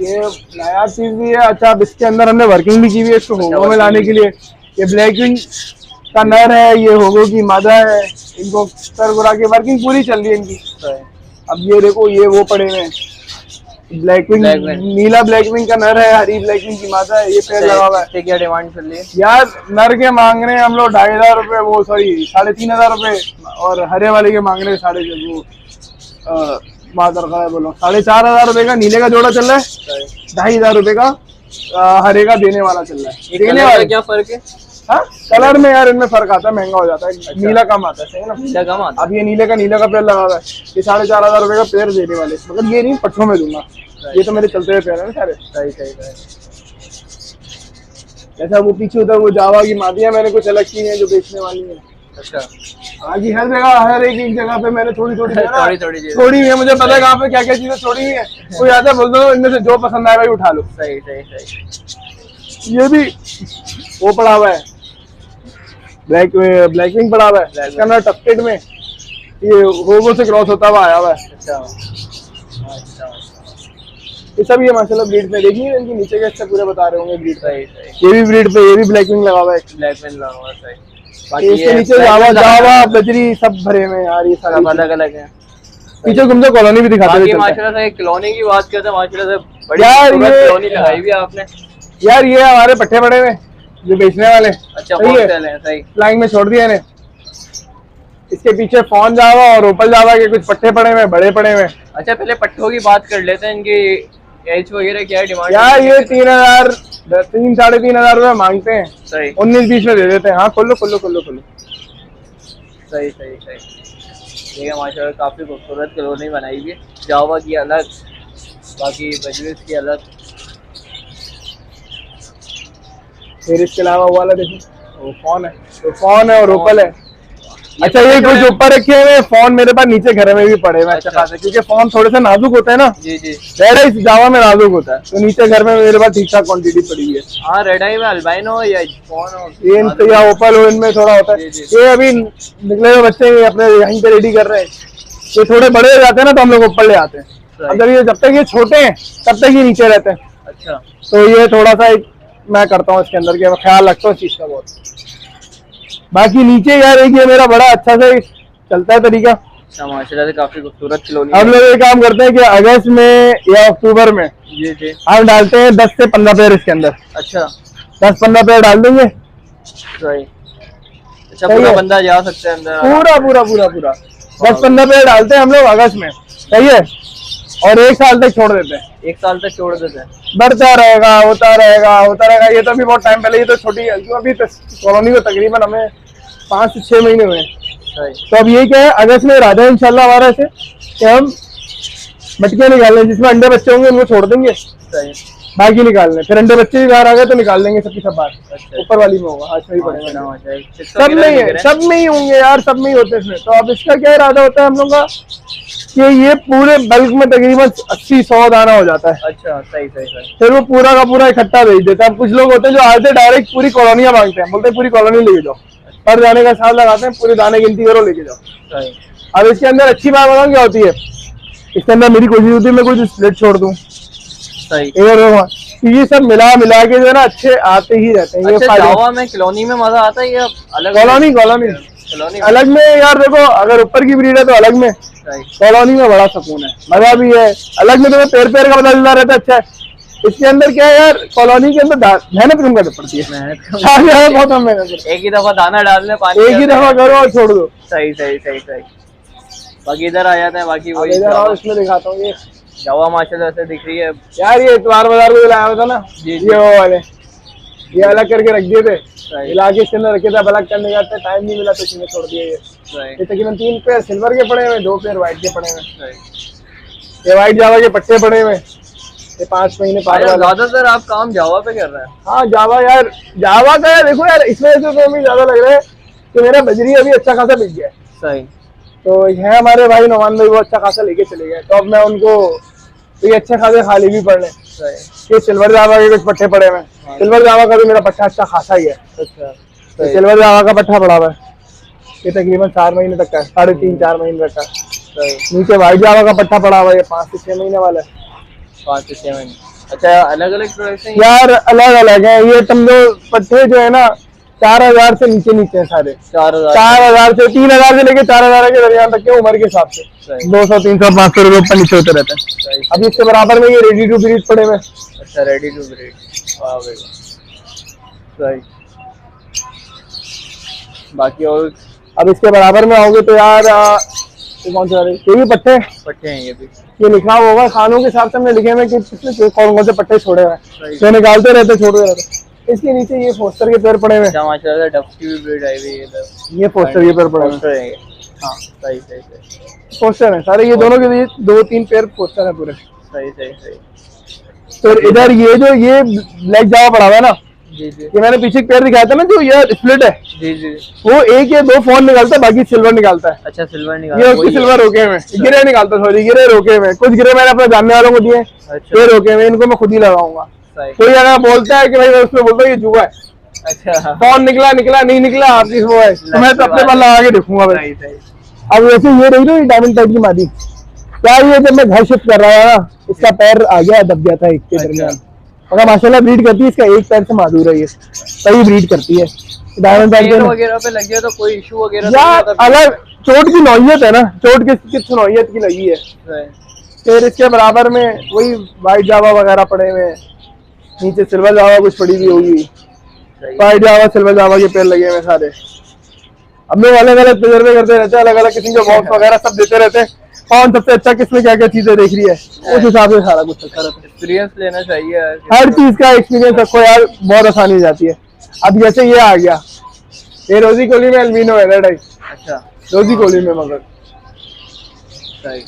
Speaker 1: ये नया चीज भी है। अच्छा अब इसके अंदर हमने वर्किंग भी की हुई है इसको होगो में लाने के लिए। ये ब्लैकिंग का नर है, ये होगो की मादा है। इनको कर गुरा के वर्किंग पूरी चल रही है इनकी। अब ये देखो ये वो पड़े हुए हैं, ब्लैकविंग, नीला ब्लैकविंग का नर है, हरी ब्लैकविंग की मादा है। ये पेड़ लगा हुआ है।
Speaker 2: क्या डिमांड चल रही है
Speaker 1: यार? नर के मांग रहे हैं हम लोग 2,500 रुपए, वो सॉरी 3,500 रुपए, और हरे वाले के मांग रहे हैं मादर का बोलो 4,500 रुपए का नीले का जोड़ा चल रहा है, 2,500 रुपए का हरे का देने वाला चल रहा है। देने वाला
Speaker 2: क्या फर्क है?
Speaker 1: हाँ कलर में यार इनमें फर्क आता है, महंगा हो जाता है।
Speaker 2: अच्छा।
Speaker 1: नीला कम आता है, सही ना?
Speaker 2: नीला कम आता है।
Speaker 1: अब ये नीले का पेड़ लगा हुआ है, ये 4,500 रुपए का पेड़ देने वाले, मतलब ये नहीं पट्ठों में दूंगा। ये तो मेरे चलते हुए पेड़ है ना सारे।
Speaker 2: सही।
Speaker 1: जैसा वो पीछे उधर वो जावा की मादियां मैंने कुछ अलग की हैं जो बेचने वाली है।
Speaker 2: अच्छा
Speaker 1: आगे हर जगह, हर एक जगह पे मैंने थोड़ी
Speaker 2: थोड़ी
Speaker 1: छोड़ी हुई है। मुझे पता है कहाँ पे क्या क्या चीजें छोड़ी हुई है। कोई आता है बोल दो इनमें से जो पसंद आएगा उठा लो।
Speaker 2: सही।
Speaker 1: ये भी वो पड़ा हुआ है, ब्लैकविंग पड़ा हुआ है। इसका नाम टफ्टेड में ये होगो से क्रॉस होता हुआ आया हुआ है।
Speaker 2: अच्छा
Speaker 1: ये सब ये माशाल्लाह ब्रीड पे देखिए, इनके नीचे के अच्छा पूरे बता रहे होंगे ब्रीड पे।
Speaker 2: सही।
Speaker 1: ये भी ब्रीड पे, ये भी ब्लैकविंग लगा हुआ है।
Speaker 2: ब्लैकविंग लगा हुआ है। सही।
Speaker 1: बाकी इसके नीचे जावा बजरी सब भरे हुए हैं यार। ये सारे
Speaker 2: अलग है।
Speaker 1: पीछे तुमसे कॉलोनी भी दिखाते हैं।
Speaker 2: माशाल्लाह से कॉलोनी की बात करते हैं, माशाल्लाह से बड़ी कॉलोनी लगाई हुई है आपने।
Speaker 1: यार ये हमारे पट्टे पड़े हुए जो बेचने वाले।
Speaker 2: अच्छा
Speaker 1: सही। लाइन में छोड़ दिया इन्हें। इसके पीछे फोन जावा और ओपल जावा के कुछ पट्टे पड़े हुए, बड़े पड़े हुए।
Speaker 2: अच्छा पहले पट्टों की बात कर लेते हैं, इनकी एज वगैरह क्या है डिमांड?
Speaker 1: यार ये 3,000 3,500 रुपए मांगते हैं।
Speaker 2: सही।
Speaker 1: 19-20 में दे देते हैं। हाँ खोलो।
Speaker 2: सही। ठीक है माशाल्लाह, काफी खूबसूरत कॉलोनी बनाई हुई है। जावा की अलग, बाकी बजरीज की अलग।
Speaker 1: फिर इसके अलावा वो वाला देखो, वो फोन है और ओपल है। अच्छा ये कुछ ऊपर रखे हुए फोन मेरे पास नीचे घर में भी पड़े हुए अच्छा खासे, क्योंकि फोन थोड़े से नाजुक होता है ना।
Speaker 2: जी।
Speaker 1: रेड आई जावा में नाजुक होता है, तो नीचे घर में मेरे पास ठीक ठाक क्वांटिटी पड़ी है।
Speaker 2: हाँ रेड आई में अल्बाइनो या फोन हो,
Speaker 1: ये या ओपल हो, इनमें थोड़ा होता है। ये अभी निकले हुए बच्चे अपने यहीं पे रेडी कर रहे हैं। ये थोड़े बड़े हो जाते हैं ना तो हम लोग ऊपर ले आते हैं। अब जब तक ये छोटे हैं तब तक ये नीचे रहते हैं।
Speaker 2: अच्छा
Speaker 1: तो ये थोड़ा सा मैं करता हूँ इसके अंदर के ख्याल रखता हूँ चीज का बहुत। बाकी नीचे यार एक ये मेरा बड़ा अच्छा से चलता है तरीका।
Speaker 2: अच्छा माशाल्लाह से काफी खूबसूरत कॉलोनी।
Speaker 1: हम लोग ये काम करते हैं कि अगस्त में या अक्टूबर में
Speaker 2: जी
Speaker 1: हम डालते हैं 10 से 15 पेड़ इसके अंदर।
Speaker 2: अच्छा
Speaker 1: 10-15 पेड़ डाल देंगे।
Speaker 2: सही। अच्छा पूरा बंदा जा सकते हैं अंदर?
Speaker 1: पूरा 10-15 पेड़ डालते हैं हम लोग अगस्त में। सही है। और 1 साल तक छोड़ देते हैं।
Speaker 2: 1 साल तक छोड़ देते हैं।
Speaker 1: बढ़ता रहेगा, होता रहेगा। ये तो अभी बहुत टाइम पहले, ये तो छोटी है क्यों, अभी कॉलोनी को तकरीबन हमें 5 से 6 महीने हुए हैं। तो अब ये क्या है, अगस्त में इरादा है इंशाल्लाह हमारा से कि हम मटके निकालने, जिसमें अंडे बच्चे होंगे उनको छोड़ देंगे। बाकी निकालने, फिर अंडे बच्चे भी बाहर आ गए तो निकाल देंगे सबकी सब बाहर। ऊपर वाली में होगा, आज में ही पड़ेगा। सब में ही होंगे यार, सब में ही होते हैं इसमें। तो अब इसका क्या इरादा होता है हम लोग का कि ये पूरे बल्क में तकरीबन 80-100 दाना हो जाता है।
Speaker 2: अच्छा सही।
Speaker 1: फिर वो पूरा का पूरा इकट्ठा भेज देता है। कुछ लोग होते हैं जो आते डायरेक्ट पूरी कॉलोनियां मांगते हैं, बोलते हैं पूरी कॉलोनी लेके जाओ। पर जाने का साथ लगाते हैं, पूरे दाने गिनती करो लेके जाओ। अब इसके अंदर अच्छी बात बताऊं क्या होती है, इसके अंदर मेरी कोशिश होती है मैं कुछ स्प्लिट छोड़ दूं।
Speaker 2: सही।
Speaker 1: ये सब मिला के जो है ना अच्छे आते ही रहते हैं।
Speaker 2: अच्छा, जावा में कॉलोनी में मजा आता है या अलग? कॉलोनी
Speaker 1: अलग में यार देखो, अगर ऊपर की ब्रीड है तो अलग में, कॉलोनी में बड़ा सुकून है, मजा भी है। अलग में तुम्हें पेड़ का पता चलता रहता है। अच्छा है इसके अंदर क्या है यार, कॉलोनी के अंदर मेहनत कम करनी पड़ती है। बहुत हम मेहनत,
Speaker 2: एक ही दफा दाना डालने, पानी
Speaker 1: एक ही दफा करो और छोड़ दो।
Speaker 2: सही। बाकी इधर आ जाते हैं। बाकी वही
Speaker 1: इसमें दिखाता हूँ। ये
Speaker 2: जावा माशाल्लाह से दिख रही है
Speaker 1: यार। ये इतवार बाजार को लाया हुआ था ना, ये वो वाले, ये अलग करके रख दिए थे।
Speaker 2: सही
Speaker 1: मिला के इसके अंदर रखे थे, ब्लैक करने का टाइम नहीं मिला तो इसने छोड़ दिया ये।
Speaker 2: सही
Speaker 1: ये तकरीबन 3 पेयर सिल्वर के पड़े हुए, 2 पेयर व्हाइट के पड़े हुए।
Speaker 2: सही।
Speaker 1: ये व्हाइट जावा के पट्टे पड़े हुए, ये 5 महीने पार वाला।
Speaker 2: ज्यादातर आप काम जावा पे कर रहे हैं?
Speaker 1: हाँ जावा यार, जावा का यार देखो यार, इसमें से तो हमें ज्यादा लग रहा है कि मेरा बजरी अभी अच्छा खासा बिक गया है।
Speaker 2: सही।
Speaker 1: तो है हमारे भाई नोमान भाई, वो अच्छा खासा लेके चले गए, तो अब मैं उनको ये अच्छे खासे खाली भी पड़ रहे।
Speaker 2: सही।
Speaker 1: ये सिल्वर जावा के कुछ पट्टे पड़े हुए हैं। सिल्वर जावा का भी मेरा पट्टा अच्छा खासा ही है।
Speaker 2: अच्छा।
Speaker 1: तो सिल्वर जावा का पट्टा पड़ा हुआ है, ये तकरीबन 4 महीने तक का है, 3.5-4 महीने तक का।
Speaker 2: सही।
Speaker 1: नीचे व्हाइट जावा का पट्टा पड़ा हुआ है, ये 5 से 6 महीने वाला है।
Speaker 2: 5 से 6 महीने। अच्छा, अलग अलग प्रोडक्ट हैं
Speaker 1: यार अलग अलग है ये, तुम जो पट्टे जो है ना 4000 से नीचे हैं सारे। 4000 से 3000 से लेके 4000 के दरमियान तक के उम्र के हिसाब से। 200, 300, 500 रुपए ऊपर नीचे होते रहते हैं। अभी इसके बराबर में ये रेडी टू ब्रीड पड़े हुए।
Speaker 2: अच्छा, रेडी टू ब्रीड। वाह भाई, सही। बाकी और
Speaker 1: अब इसके बराबर में आओगे तो यार ये कौन से ये भी पट्टे
Speaker 2: हैं? ये भी
Speaker 1: ये लिखा होगा खानों के हिसाब से हमने लिखे हुए कि कितने कौन से पट्टे छोड़े हुए हैं, जो निकालते रहते छोड़ते रहते। इसके नीचे ये फोस्टर के पेड़ पड़े हुए हैं।
Speaker 2: माशाल्लाह डफ की भी ब्रीड आई हुई है।
Speaker 1: ये फोस्टर के पेड़ पड़े हुए हैं।
Speaker 2: हाँ, सही सही सही।
Speaker 1: पोस्टर है सारे, ये दोनों के लिए 2-3 पेयर पोस्टर है पूरे।
Speaker 2: सही सही सही।
Speaker 1: तो इधर ये जो ये ब्लैक जावा पड़ा हुआ है ना,
Speaker 2: जी जी,
Speaker 1: ये मैंने पीछे पेयर दिखाया था ना, जो ये स्प्लिट है,
Speaker 2: जी जी,
Speaker 1: वो 1 या 2 फोन निकालता है, बाकी सिल्वर निकालता है।
Speaker 2: अच्छा, सिल्वर निकाल,
Speaker 1: ये उसके सिल्वर रोके हुए, गिरे निकालता, सॉरी गिरे रोके हुए। कुछ गिरे मैंने अपने जानने वालों को दिए, ये रोके हुए, इनको मैं खुद ही लगाऊंगा। कोई अगर बोलता है कि भाई मैं उसमें बोलता हूँ ये जुआ है,
Speaker 2: अच्छा
Speaker 1: फोन निकला नहीं निकला आपकी वो है, तो मैं तो अपने पर लगा के देखूंगा भाई। अब वैसे ये रही ना डायमंड टाइप की मादी, क्या ये जब मैं घर शिफ्ट कर रहा था ना, इसका पैर आ गया, दब गया था एक के दरमियान, मगर माशाल्लाह ब्रीड करती है, इसका एक पैर से माधुर है, ये सही ब्रीड करती है। डायमंड टाइप
Speaker 2: वगैरह पे लग गया तो कोई इशू वगैरह
Speaker 1: यार अलग चोट की नौयत है ना, चोट किस नौयत की लगी है। फिर इसके बराबर में वही व्हाइट जावा वगैरह पड़े हुए, नीचे सिल्वर जावा कुछ पड़ी हुई होगी, व्हाइट जावा सिल्वर जावा के पेड़ लगे हुए सारे। अब लोग अलग अलग तजर्बे करते रहते हैं, अलग अलग किस्म के बॉक्स वगैरह सब देते रहते हैं, कौन सबसे अच्छा किसमें क्या क्या चीजें देख रही है, उस हिसाब से सारा कुछ चलता रहता है।
Speaker 2: एक्सपीरियंस लेना चाहिए,
Speaker 1: हर चीज का एक्सपीरियंस रखो यार, बहुत आसानी हो जाती है। अब जैसे ये आ गया, ये रोजी कोली में एल्बिनो है रेड आई।
Speaker 2: अच्छा,
Speaker 1: रोजी कोली में मगर
Speaker 2: सही।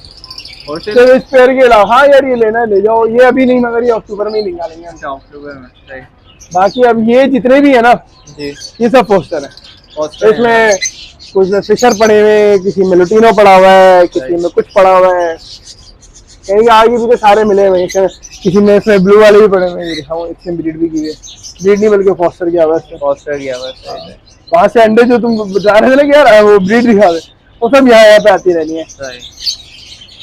Speaker 2: और
Speaker 1: तो इस पेड़ के अलावा हाँ यार ये लेना है ले जाओ, ये अभी नहीं मगर ये अक्टूबर में ही निकालेंगे।
Speaker 2: अच्छा, अक्टूबर में, सही।
Speaker 1: बाकी अब ये जितने भी है ना
Speaker 2: जी,
Speaker 1: ये सब पोस्टर है।
Speaker 2: पोस्टर
Speaker 1: इसमें कुछ में फिशर पड़े हुए, किसी में लुटीनो पड़ा हुआ है, किसी में कुछ पड़ा हुआ है, कहीं आगे भी तो सारे मिले हुए हैं। किसी में इसमें ब्लू वाले भी पड़े हुए हैं, दिखाऊं इसमें ब्रीड भी की है, ब्रीड नहीं बल्कि फोस्टर किया हुआ है।
Speaker 2: पोस्टर किया हुआ है।
Speaker 1: वहाँ से अंडे जो तुम बता रहे थे ना कि यार वो ब्रीड दिखा दे, वो सब यहाँ पे आती रहनी है।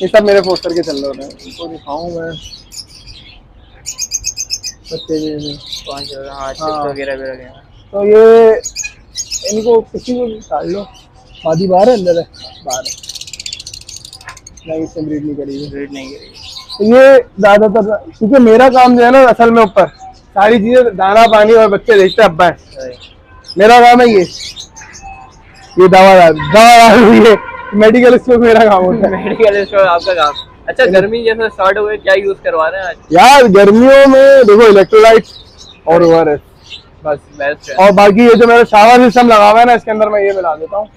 Speaker 1: ये सब मेरे पोस्टर के चल रहे हैं, इनको दिखाऊं मैं बच्चे भी
Speaker 2: 5 वगैरह भी रखे हैं।
Speaker 1: तो ये इनको किसी को निकाल लो, मादी बाहर है अंदर है, बाहर है नहीं, इससे ब्रीड नहीं करी,
Speaker 2: ब्रीड नहीं करी।
Speaker 1: तो ये ज्यादातर क्योंकि मेरा काम जो है ना असल में ऊपर सारी चीजें दाना पानी और बच्चे देखते अब्बा है, मेरा काम है ये दवा ये मेडिकल स्टोर मेरा काम होता है।
Speaker 2: मेडिकल स्टोर आपका काम। अच्छा, गर्मी जैसे स्टार्ट हो गई, क्या यूज करवा रहे हैं आज?
Speaker 1: यार गर्मियों में देखो इलेक्ट्रोलाइट और ओआरएस
Speaker 2: बस बेस्ट है।
Speaker 1: और बाकी ये जो मेरा शावर सिस्टम लगा हुआ है ना, इसके अंदर मैं ये मिला देता हूँ।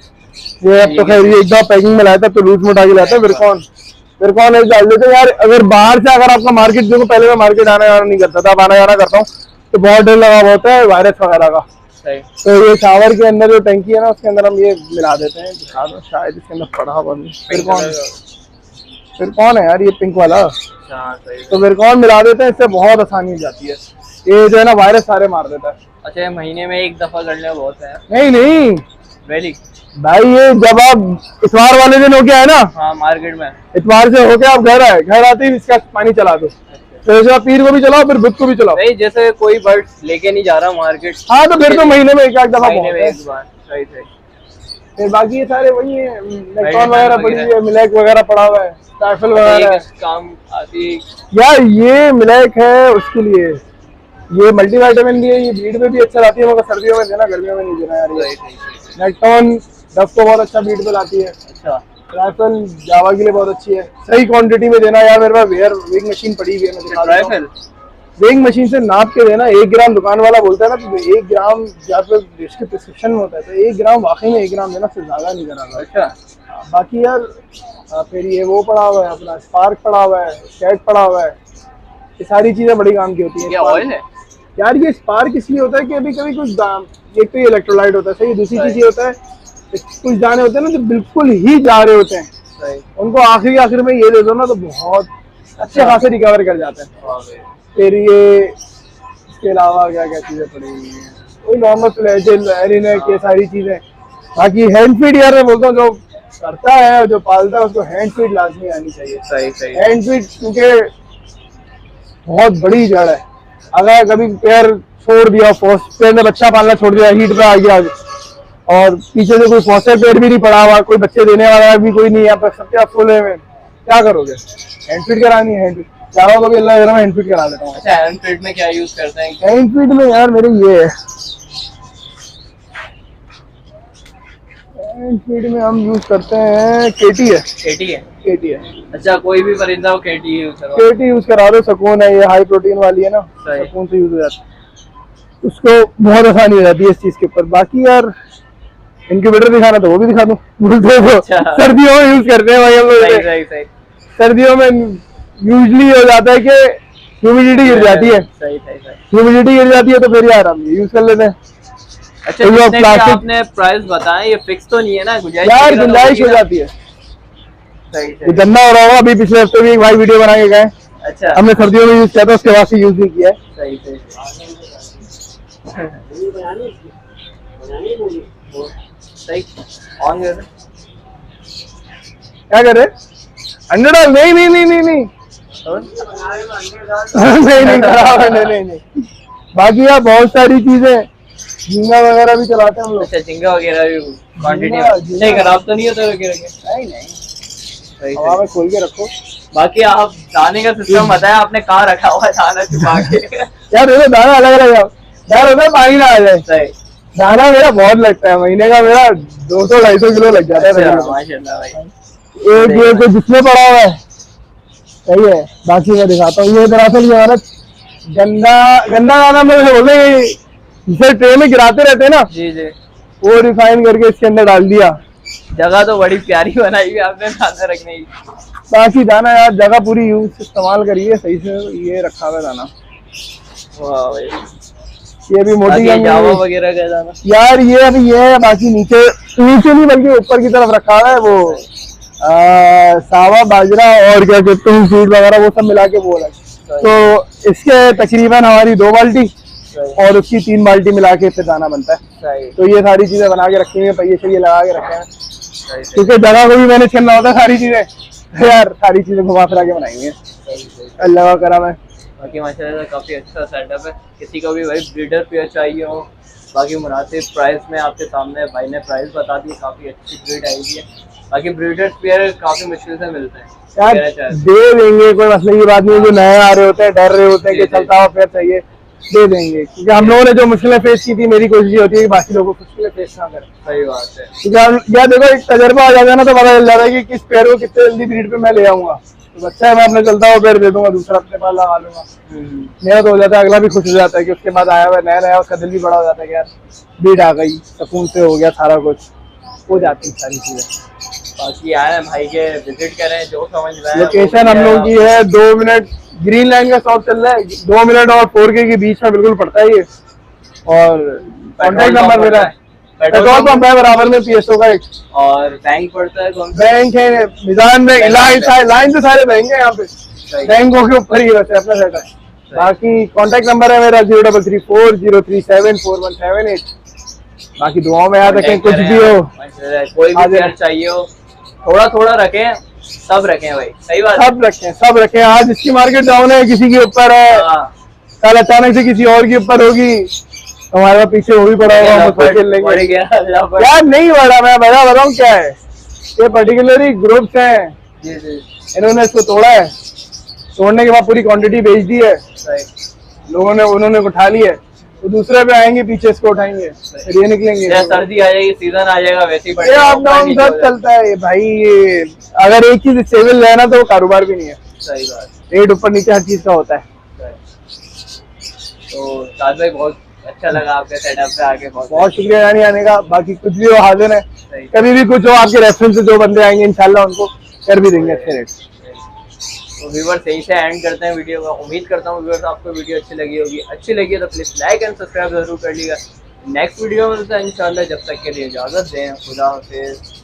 Speaker 1: ये अब तो खैर ये एक दो पैकिंग में लाया था तो लूज मोटा के लाता है, विरकॉन एक डाल देते यार। अगर बाहर से अगर आपका मार्केट, देखो पहले मैं मार्केट आना जाना नहीं करता था, अब आना जाना करता हूँ तो बहुत डर लगा होता है वायरस वगैरह का। तो ये शावर के अंदर जो टंकी है ना, उसके अंदर हम ये मिला देते हैं, दिखा दो शायद इसके अंदर पड़ा हुआ। विरकॉन है यार ये पिंक वाला, तो विरकॉन मिला देते हैं, इससे बहुत आसानी हो जाती है। ये जो है ना वायरस सारे मार देता है।
Speaker 2: अच्छा, महीने में एक दफा करने में बहुत है?
Speaker 1: नहीं
Speaker 2: वेरी
Speaker 1: भाई, ये जब आप इतवार वाले दिन होके आए ना,
Speaker 2: हाँ मार्केट में,
Speaker 1: इतवार से होके आप घर आए, घर आते ही इसका पानी चला दो, तो आप पीर को भी चलाओ फिर बुध को भी चलाओ।
Speaker 2: नहीं, जैसे कोई बर्ड लेके नहीं जा रहा मार्केट,
Speaker 1: हाँ तो फिर तो महीने में एक दफा
Speaker 2: एक बार। सही सही।
Speaker 1: फिर बाकी ये सारे वही है, इलेक्ट्रॉन वगैरह पड़ी है, मिलैक वगैरह पड़ा हुआ है, राइफल वगैरह
Speaker 2: काम आती
Speaker 1: यार। ये मिलैक है उसके लिए, ये मल्टीविटामिन भी है, ये ब्रीड में भी अच्छा लाती है, मगर सर्दियों में देना, गर्मियों में नहीं देना यार। ये नेक्टॉन डफ को बहुत अच्छा ब्रीड पे लाती है। अच्छा, राइफल जावा के लिए बहुत अच्छी है, सही क्वांटिटी में देना यार। मेरे पास वेयर वेग मशीन पड़ी हुई है, मैं दिखा देता हूं। वेइंग मशीन से नाप के देना। 1 ग्राम दुकान वाला बोलता है ना, तो 1 ग्राम जहाँ पे जिसके प्रिस्क्रिप्शन में होता है, तो 1 ग्राम वाकई में 1 ग्राम देना, फिर ज्यादा नहीं कराना।
Speaker 2: अच्छा
Speaker 1: बाकी यार फिर ये वो पड़ा हुआ है अपना, स्पार्क पड़ा हुआ है, स्केट पड़ा हुआ है, ये सारी चीजें बड़ी काम की होती हैं।
Speaker 2: ये ऑयल है
Speaker 1: यार ये स्पार्क इसलिए होता है कि अभी कभी कुछ दाम, एक तो ये इलेक्ट्रोलाइट होता है सही, दूसरी चीज ये होता है कुछ दाने होते हैं ना जो बिल्कुल ही जा रहे होते हैं,
Speaker 2: सही।
Speaker 1: उनको आखिर में ये दे दो ना तो बहुत अच्छे खासे रिकवर कर जाते हैं। फिर ये इसके अलावा क्या क्या चीजें पड़ी हुई हैं, वही नॉर्मल फ्लैजेल, एरिनेक, ये सारी चीजें। बाकी हैंड फीड यार मैं बोलता हूँ जो करता है, जो पालता है, उसको हैंड फीड लाजमी आनी चाहिए।
Speaker 2: सही सही।
Speaker 1: हैंड फीड क्योंकि बहुत बड़ी जड़ है। अगर कभी पेयर छोड़ दिया, पेयर ने बच्चा पालना छोड़ दिया, हीट पे आ गया और पीछे से कोई फॉस्टर पेयर भी नहीं पड़ा हुआ, कोई बच्चे देने वाला भी कोई नहीं है, यहाँ पर सबके आप फुल है, क्या करोगे? हैंड फीड करानी है। हैंड फीड चारों को भी अल्लाह मैं हैंड फीड करा लेता हूँ।
Speaker 2: अच्छा हैंड फीड में क्या यूज करते हैं?
Speaker 1: हैंड फीड में यार मेरे ये है, हैंड फीड में हम यूज करते हैं केटी है।
Speaker 2: केटी है?
Speaker 1: केटी है।
Speaker 2: अच्छा कोई भी परिंदा हो केटी यूज करो?
Speaker 1: केटी यूज करा दो, सुकून है, ये हाई प्रोटीन वाली है ना, सुकून से यूज हो जाती है, उसको बहुत आसानी हो जाती है इस चीज के ऊपर। बाकी यार इंक्यूबेटर दिखाना तो वो भी दिखा दूं, बोलते हो सर्दियों में यूज करते हैं भाई हम लोग।
Speaker 2: सही सही।
Speaker 1: सर्दियों में यूजली हो जाता है कि ह्यूमिडिटी गिर जाती है।
Speaker 2: सही सही सही।
Speaker 1: ह्यूमिडिटी गिर जाती है तो फिर यार हम यूज कर लेते हैं।
Speaker 2: अच्छा
Speaker 1: तो
Speaker 2: जितने भी
Speaker 1: प्लास्टिक
Speaker 2: आपने प्राइस बताए ये फिक्स तो नहीं है ना? गुंजाइश
Speaker 1: यार
Speaker 2: वगैरह तो
Speaker 1: गुंजाइश हो
Speaker 2: होगी ना?
Speaker 1: जाती है।
Speaker 2: सही
Speaker 1: ये
Speaker 2: सही।
Speaker 1: गंदा हो रहा होगा, अभी पिछले हफ्ते भी एक भाई वीडियो बना के गए,
Speaker 2: अच्छा
Speaker 1: हमने सर्दियों में यूज किया था, उसके बाद से यूज नहीं किया है।
Speaker 2: सही सही। सही ऑन कर।
Speaker 1: क्या करे? अंडे डाल? नहीं नहीं नहीं नहीं नहीं नहीं नहीं खराब है, नहीं नहीं। बाकी यार बहुत सारी चीजें, झींगा वगैरह भी चलाते हैं हम लोग।
Speaker 2: अच्छा झींगा वगैरह भी क्वांटिटी
Speaker 1: झींगा-
Speaker 2: में नहीं खराब तो नहीं होता रखे रखे?
Speaker 1: नहीं नहीं,
Speaker 2: सही
Speaker 1: हवा
Speaker 2: सही।
Speaker 1: में खोल के रखो।
Speaker 2: बाकी आप दाने का सिस्टम बताया आपने, कहाँ रखा हुआ है दाना छुपा के?
Speaker 1: यार देखो दाना अलग अलग है यार, उधर पानी ना आ जाए।
Speaker 2: सही।
Speaker 1: दाना मेरा बहुत लगता है, महीने का मेरा 200-250 किलो लग जाता है
Speaker 2: अच्छा,
Speaker 1: तकरीबन।
Speaker 2: माशाल्लाह भाई।
Speaker 1: एक ये तो जिसमें पड़ा हुआ है सही है। बाकी मैं दिखाता हूँ, ये दरअसल ये हमारा गंदा गंदा दाना में बोलते हैं, जिसे ट्रे में गिराते रहते हैं ना,
Speaker 2: जी जी।
Speaker 1: वो रिफाइन करके इसके अंदर डाल दिया।
Speaker 2: जगह तो बड़ी प्यारी बनाई हुई आपने दाना रखने की।
Speaker 1: बाकी दाना यार जगह पूरी यूज इस्तेमाल करिए सही से। ये रखा हुआ है दाना,
Speaker 2: वाह भाई।
Speaker 1: ये भी मोटी
Speaker 2: बाकी
Speaker 1: गंगी
Speaker 2: जावा
Speaker 1: है।
Speaker 2: वगैरह का दाना?
Speaker 1: यार ये अभी ये है, बाकी नीचे नीचे नहीं बल्कि ऊपर की तरफ रखा हुआ है वो सावा, बाजरा और क्या कहते हैं सीड वगैरह, वो सब मिला के वो रखा। तो इसके तकरीबन हमारी 2 बाल्टी और उसकी 3 बाल्टी मिला के फिर दाना बनता है।
Speaker 2: सही
Speaker 1: तो ये सारी चीजें बना के रखी हुई है, पहिए शहिए लगा के रखे हैं,
Speaker 2: सही सही।
Speaker 1: क्योंकि जगह को भी मैनेज करना होता है सारी चीजें। तो यार सारी चीजें घुमा फिरा के बनाई हुई है,
Speaker 2: सही सही।
Speaker 1: अल्लाह का करम है।
Speaker 2: बाकी माशाल्लाह काफ़ी अच्छा सेटअप है। किसी को भी भाई ब्रीडर पेयर चाहिए हो, बाकी मुनासिब प्राइस में आपके सामने भाई ने प्राइस बता दी, काफ़ी अच्छी ब्रीड आई हुई है। बाकी ब्रीडर पेयर काफ़ी मुश्किल से मिलते हैं
Speaker 1: यार
Speaker 2: मेरा चार्ज।
Speaker 1: दे देंगे, कोई मसले की बात नहीं है। जो नए आ रहे होते हैं, डर रहे होते हैं कि चलता हुआ पेयर चाहिए, दे देंगे। क्योंकि हम लोगों ने जो मुश्किलें फेस की थी, मेरी कोशिश ये होती है कि बाकी लोगों को मुश्किलें फेस ना करें।
Speaker 2: सही बात है।
Speaker 1: क्योंकि यार देखो एक तजर्बा आ जाता है ना, तो पता चल जाता है कि किस पेड़ को कितने जल्दी ब्रीड पे मैं ले आऊंगा। तो बच्चा है, मैं अपने चलता हुआ पेड़ दे दूंगा, दूसरा अपने पास लगा लूंगा, मेरा तो हो जाता है। अगला भी खुश हो जाता है कि उसके बाद आया हुआ नया नया, उसका दिल भी बड़ा हो जाता है कि यार ब्रीड आ गई, सुकून से हो गया, सारा कुछ हो जाती है सारी चीजें।
Speaker 2: बाकी आए भाई के विजिट करें, जो समझ में आए।
Speaker 1: लोकेशन हम लोगों की है 2 मिनट, ग्रीन लाइन का शॉप चल रहा है, 2 मिनट और 4K के बीच में बिल्कुल पड़ता है ये। और कॉन्टेक्ट नंबर मेरा है, पेट्रोल पंप है बराबर में PSO का एक,
Speaker 2: और बैंक पड़ता है कौन सा?
Speaker 1: बैंक है मिजान बैंक, लाइन से सारे बैंक है यहाँ पे, बैंकों के ऊपर ही वैसे अपना सेट है। बाकी कॉन्टेक्ट नंबर है मेरा 033403741778। बाकी दुआओं में याद रखें, कुछ भी हो
Speaker 2: कोई भी पेयर चाहिए हो, थोड़ा थोड़ा रखें, सब रखें भाई। सही बात है।
Speaker 1: सब रखें। आज इसकी मार्केट डाउन है, किसी के ऊपर है, कल अचानक से किसी और के ऊपर होगी, हमारे पास पीछे वो भी पड़ा होगा, हम उसको खेल लेंगे। यार नहीं बढ़ा, मैं बताऊँ क्या है, ये पर्टिकुलरली ग्रुप्स हैं,
Speaker 2: जी जी।
Speaker 1: इन्होंने इसको तोड़ा है, तोड़ने के बाद पूरी क्वांटिटी बेच दी है लोगों ने, उन्होंने उठा ली है, तो दूसरे पे आएंगे पीछे इसको उठाएंगे, फिर ये निकलेंगे।
Speaker 2: सर्दी आ जाएगी, सीजन आ जाएगा, वैसे ही
Speaker 1: ये अप डाउन सब चलता है भाई। ये अगर एक चीज स्टेबल है ना, तो वो कारोबार भी नहीं है।
Speaker 2: सही बात।
Speaker 1: रेट ऊपर नीचे हर चीज का होता है।
Speaker 2: तो साद भाई बहुत अच्छा लगा आपके सेटअप पे आके,
Speaker 1: बहुत शुक्रिया यानी आने का। बाकी कुछ भी हो हाजिर है,
Speaker 2: सही।
Speaker 1: कभी भी कुछ हो आपके रेफरेंस से जो बंदे आएंगे इंशाल्लाह उनको कर भी देंगे अच्छे रेट।
Speaker 2: तो व्यूअर्स यहीं से एंड करते हैं वीडियो का। उम्मीद करता हूँ व्यूअर्स आपको वीडियो अच्छी लगी होगी। अच्छी लगी है तो प्लीज़ लाइक एंड सब्सक्राइब जरूर कर लीजिएगा। नेक्स्ट वीडियो में मिलता है इंशाल्लाह, जब तक के लिए इजाज़त दें, खुदा हाफिज़।